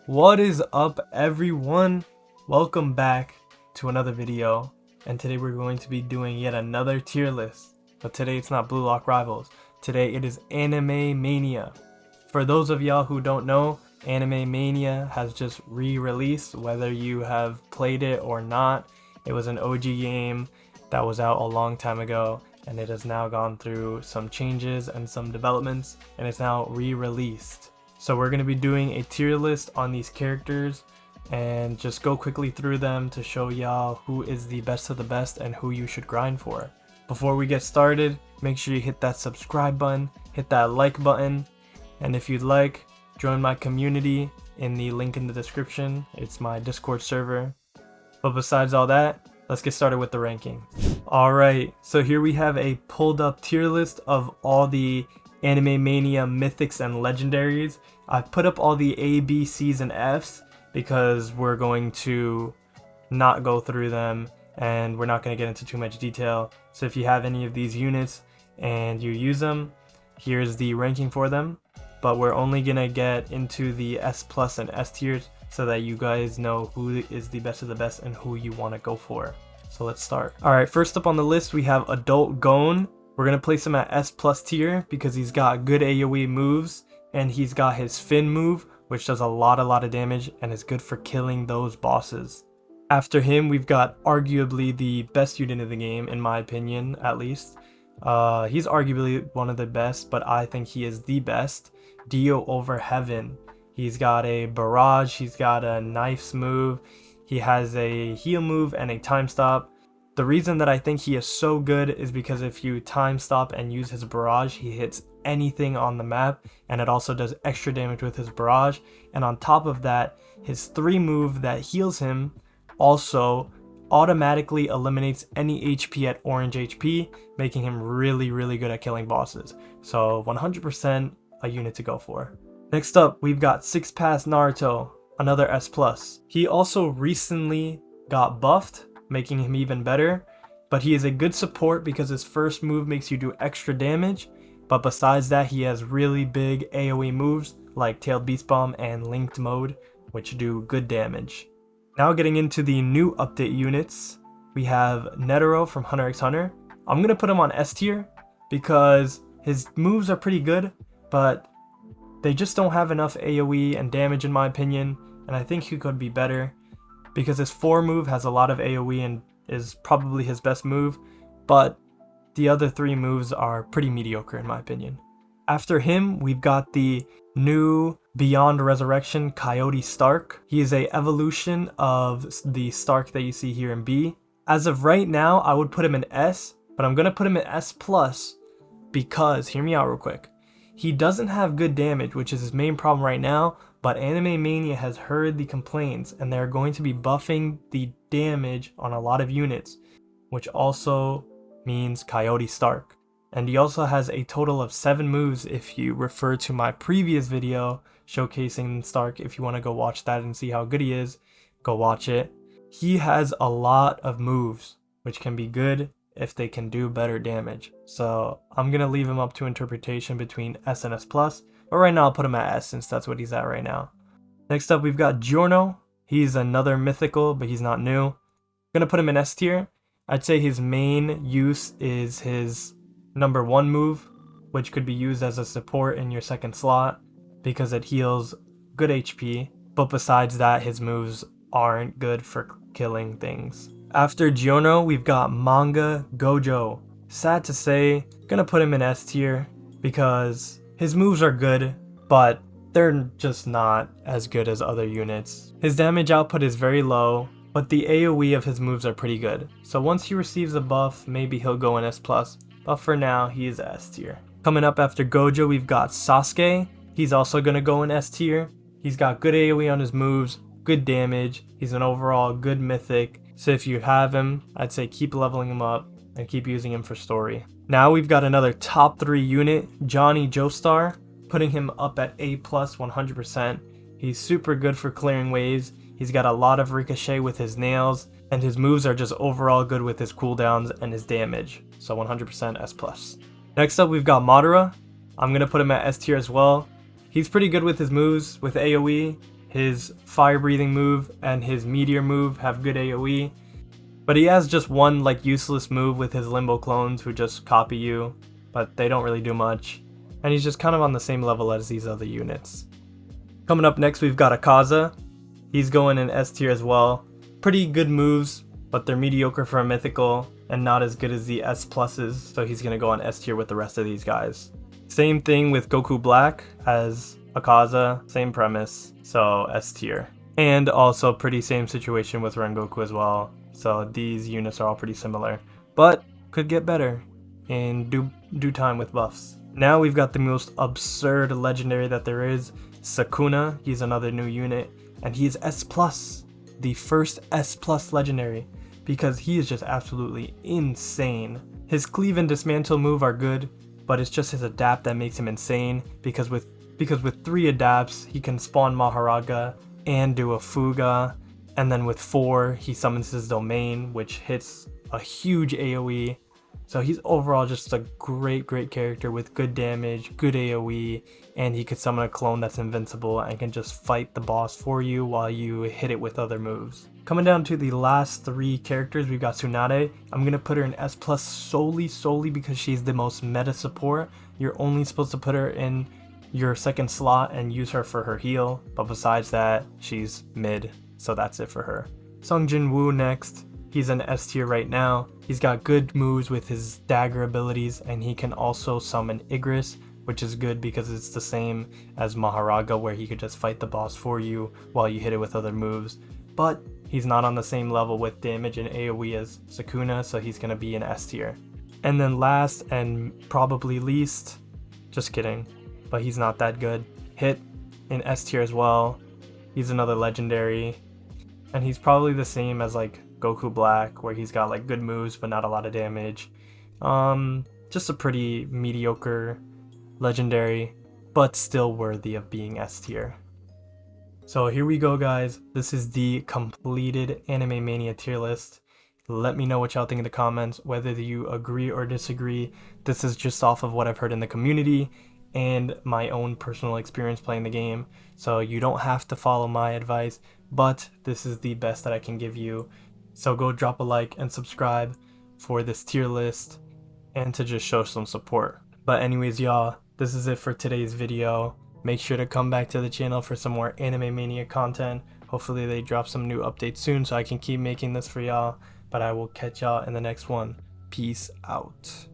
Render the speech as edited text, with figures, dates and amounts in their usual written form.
What is up, everyone? Welcome back to another video, and today we're going to be doing yet another tier list. But today it's not Blue Lock Rivals. Today it is Anime Mania. For those of y'all who don't know, Anime Mania has just re-released, whether you have played it or not. It was an OG game that was out a long time ago, and it has now gone through some changes and some developments, and it's now re-released. So we're going to be doing a tier list on these characters and just go quickly through them to show y'all who is the best of the best and who you should grind for. Before we get started, make sure you hit that subscribe button, hit that like button, and if you'd like, join my community in the link in the description. It's my Discord server. But besides all that, let's get started with the ranking. Alright, so here we have a pulled up tier list of all the Anime Mania mythics and legendaries. I've put up all the A, B, C's, and F's because we're going to not go through them and we're not going to get into too much detail. So if you have any of these units and you use them, here's the ranking for them. But we're only going to get into the S plus and S tiers so that you guys know who is the best of the best and who you want to go for. So let's start. Alright, first up on the list we have Adult Gon. We're going to place him at S plus tier because he's got good AoE moves and he's got his Fin move, which does a lot of damage and is good for killing those bosses. After him, we've got arguably the best unit of the game, in my opinion, at least. He's arguably one of the best, but I think he is the best. Dio over Heaven. He's got a barrage, he's got a knifes move, he has a heal move and a time stop. The reason that I think he is so good is because if you time stop and use his barrage, he hits anything on the map, and it also does extra damage with his barrage. And on top of that, his 3 move that heals him also automatically eliminates any HP at orange HP, making him really good at killing bosses. So 100% a unit to go for. Next up, we've got 6 Pass Naruto, another S+. He also recently got buffed, making him even better, but he is a good support because his first move makes you do extra damage, but besides that he has really big AoE moves like Tailed Beast Bomb and Linked Mode, which do good damage. Now getting into the new update units, we have Netero from Hunter x Hunter. I'm going to put him on S tier because his moves are pretty good, but they just don't have enough AoE and damage in my opinion, and I think he could be better because his 4 move has a lot of AoE and is probably his best move, but the other 3 moves are pretty mediocre in my opinion. After him, we've got the new Beyond Resurrection Coyote Stark. He is a evolution of the Stark that you see here in B. As of right now, I would put him in S, but I'm going to put him in S plus because, hear me out real quick, he doesn't have good damage, which is his main problem right now, but Anime Mania has heard the complaints and they're going to be buffing the damage on a lot of units, which also means Coyote Stark. And he also has a total of 7 moves if you refer to my previous video showcasing Stark. If you want to go watch that and see how good he is, go watch it. He has a lot of moves, which can be good if they can do better damage. So I'm going to leave him up to interpretation between S and S+, but right now I'll put him at S since that's what he's at right now. Next up we've got Giorno. He's another mythical, but he's not new. I'm going to put him in S tier. I'd say his main use is his number 1 move, which could be used as a support in your second slot because it heals good HP, but besides that his moves aren't good for killing things. After Giorno, we've got Manga Gojo. Sad to say, gonna put him in S tier because his moves are good, but they're just not as good as other units. His damage output is very low, but the AoE of his moves are pretty good. So once he receives a buff, maybe he'll go in S+, but for now, he is S tier. Coming up after Gojo, we've got Sasuke. He's also gonna go in S tier. He's got good AoE on his moves, good damage. He's an overall good mythic. So if you have him, I'd say keep leveling him up and keep using him for story. Now we've got another top 3 unit, Johnny Joestar, putting him up at A+ 100%. He's super good for clearing waves. He's got a lot of ricochet with his nails, and his moves are just overall good with his cooldowns and his damage. So 100% S+. Next up we've got Madara. I'm going to put him at S tier as well. He's pretty good with his moves, with AoE, His fire breathing move and his meteor move have good AoE, but he has just one like useless move with his limbo clones who just copy you, but they don't really do much, and he's just kind of on the same level as these other units. Coming up next, we've got Akaza. He's going in S tier as well. Pretty good moves, but they're mediocre for a mythical and not as good as the S pluses, so he's gonna go on S tier with the rest of these guys. Same thing with Goku Black as Akaza, same premise, so S tier. And also pretty same situation with Rengoku as well, so these units are all pretty similar, but could get better in due time with buffs. Now we've got the most absurd legendary that there is, Sukuna. He's another new unit, and he's S plus, the first S plus legendary, because he is just absolutely insane. His cleave and dismantle move are good, but it's just his adapt that makes him insane, because with 3 adapts he can spawn Maharaga and do a Fuga, and then with 4 he summons his domain, which hits a huge AoE. So he's overall just a great character with good damage, good AoE, and he could summon a clone that's invincible and can just fight the boss for you while you hit it with other moves. Coming down to the last 3 characters, we've got Tsunade. I'm going to put her in S plus solely because she's the most meta support. You're only supposed to put her in your second slot and use her for her heal, but besides that, she's mid, so that's it for her. Sungjin Woo next. He's an S tier right now. He's got good moves with his dagger abilities, and he can also summon Igris, which is good because it's the same as Maharaga, where he could just fight the boss for you while you hit it with other moves. But he's not on the same level with damage and AoE as Sukuna, so he's going to be an S tier. And then last and probably least, just kidding, but he's not that good, Hit in S tier as well. He's another legendary, and he's probably the same as like Goku Black, where he's got like good moves but not a lot of damage. Just a pretty mediocre legendary, but still worthy of being S tier. So here we go, guys. This is the completed Anime Mania tier list. Let me know what y'all think in the comments, whether you agree or disagree. This is just off of what I've heard in the community and my own personal experience playing the game, so you don't have to follow my advice, but this is the best that I can give you. So go drop a like and subscribe for this tier list and to just show some support. But anyways, y'all, this is it for today's video. Make sure to come back to the channel for some more Anime Mania content. Hopefully they drop some new updates soon so I can keep making this for y'all. But I will catch y'all in the next one. Peace out.